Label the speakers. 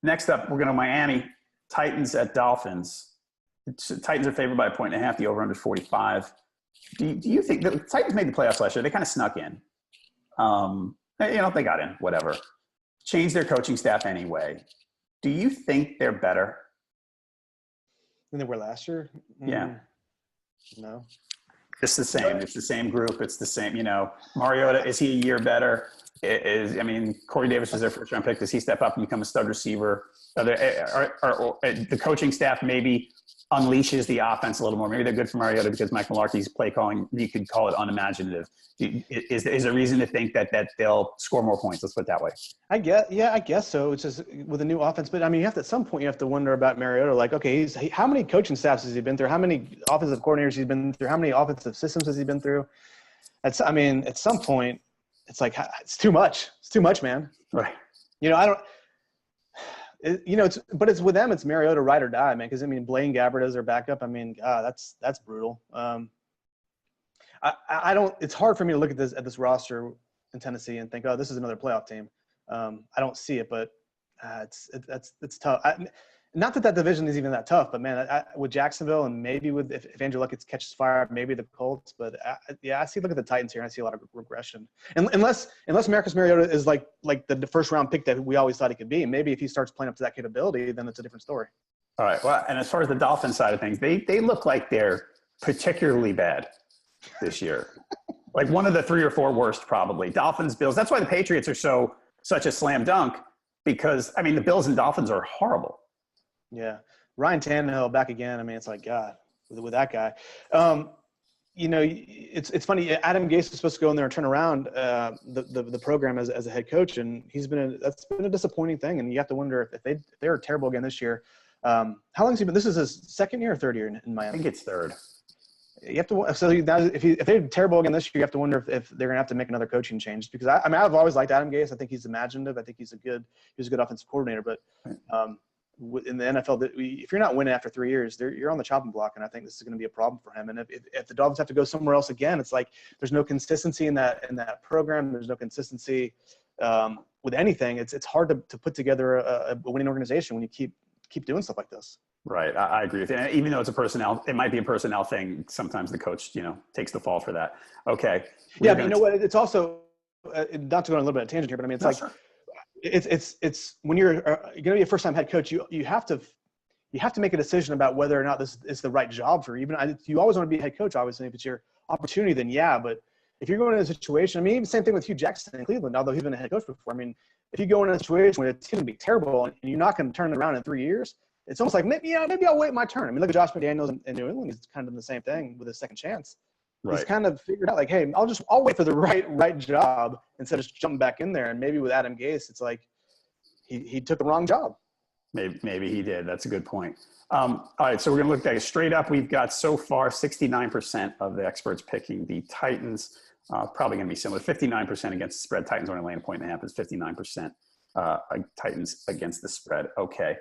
Speaker 1: Next up, we're going to Miami. Titans at Dolphins. Titans are favored by 1.5. The over-under is 45. Do you think the Titans made the playoffs last year? They kind of snuck in. They got in, whatever. Changed their coaching staff anyway. Do you think they're better
Speaker 2: than they were last year?
Speaker 1: Yeah.
Speaker 2: No.
Speaker 1: It's the same. It's the same group. It's the same, Mariota, is he a year better? Corey Davis was their first round pick. Does he step up and become a stud receiver? The coaching staff maybe unleashes the offense a little more. Maybe they're good for Mariota because Mike Mularkey's play calling, you could call it unimaginative. Is there a reason to think that they'll score more points? Let's put it that way.
Speaker 2: I guess so. It's just with a new offense. But at some point you have to wonder about Mariota. Like, okay, how many coaching staffs has he been through? How many offensive coordinators he's been through? How many offensive systems has he been through? At some point, it's like it's too much. It's too much, man.
Speaker 1: Right.
Speaker 2: But it's with them. It's Mariota ride or die, man. Because Blaine Gabbert as their backup. God, that's brutal. I don't. It's hard for me to look at this roster in Tennessee and think, oh, this is another playoff team. I don't see it, but it's tough. Not that division is even that tough, but man, with Jacksonville and maybe if Andrew Luck catches fire, maybe the Colts. But I see. Look at the Titans here, and I see a lot of regression. And unless Marcus Mariota is like the first round pick that we always thought he could be, maybe if he starts playing up to that capability, then it's a different story.
Speaker 1: All right. Well, and as far as the Dolphins side of things, they look like they're particularly bad this year. Like one of the 3 or 4 worst, probably. Dolphins, Bills. That's why the Patriots are such a slam dunk, because the Bills and Dolphins are horrible.
Speaker 2: Yeah. Ryan Tannehill back again. It's like, God, with that guy. It's funny. Adam Gase was supposed to go in there and turn around the program as a head coach, and that's been a disappointing thing. And you have to wonder if they're terrible again this year. How long has he been? This is his second year or third year in Miami?
Speaker 1: I think it's third.
Speaker 2: You have to. So if they're terrible again this year, you have to wonder if they're going to have to make another coaching change. Because I've always liked Adam Gase. I think he's imaginative. I think he was a good offensive coordinator. But in the NFL, if you're not winning after 3 years, you're on the chopping block, and I think this is going to be a problem for him. And if the Dolphins have to go somewhere else again, it's like there's no consistency in that program. There's no consistency with anything. It's hard to put together a winning organization when you keep doing stuff like this.
Speaker 1: Right. I agree with you. And even though it might be a personnel thing. Sometimes the coach, takes the fall for that. Okay.
Speaker 2: Yeah. But you know what? It's also, not to go on a little bit of a tangent here, but it's like, sure. It's when you're going to be a first-time head coach, you have to make a decision about whether or not this is the right job for you. You always want to be a head coach, obviously. If it's your opportunity, then yeah. But if you're going in a situation, even same thing with Hugh Jackson in Cleveland, although he's been a head coach before. If you go in a situation where it's going to be terrible and you're not going to turn it around in 3 years, it's almost like maybe I'll wait my turn. Look at Josh McDaniels in New England. He's kind of the same thing with his second chance. Right. He's kind of figured out like, hey, I'll wait for the right job instead of just jumping back in there. And maybe with Adam Gase, it's like he took the wrong job.
Speaker 1: Maybe he did. That's a good point. All right, so we're going to look at it straight up. We've got so far 69% of the experts picking the Titans. Probably going to be similar. 59% against the spread. Titans only laying 1.5 is 59% Titans against the spread. Okay.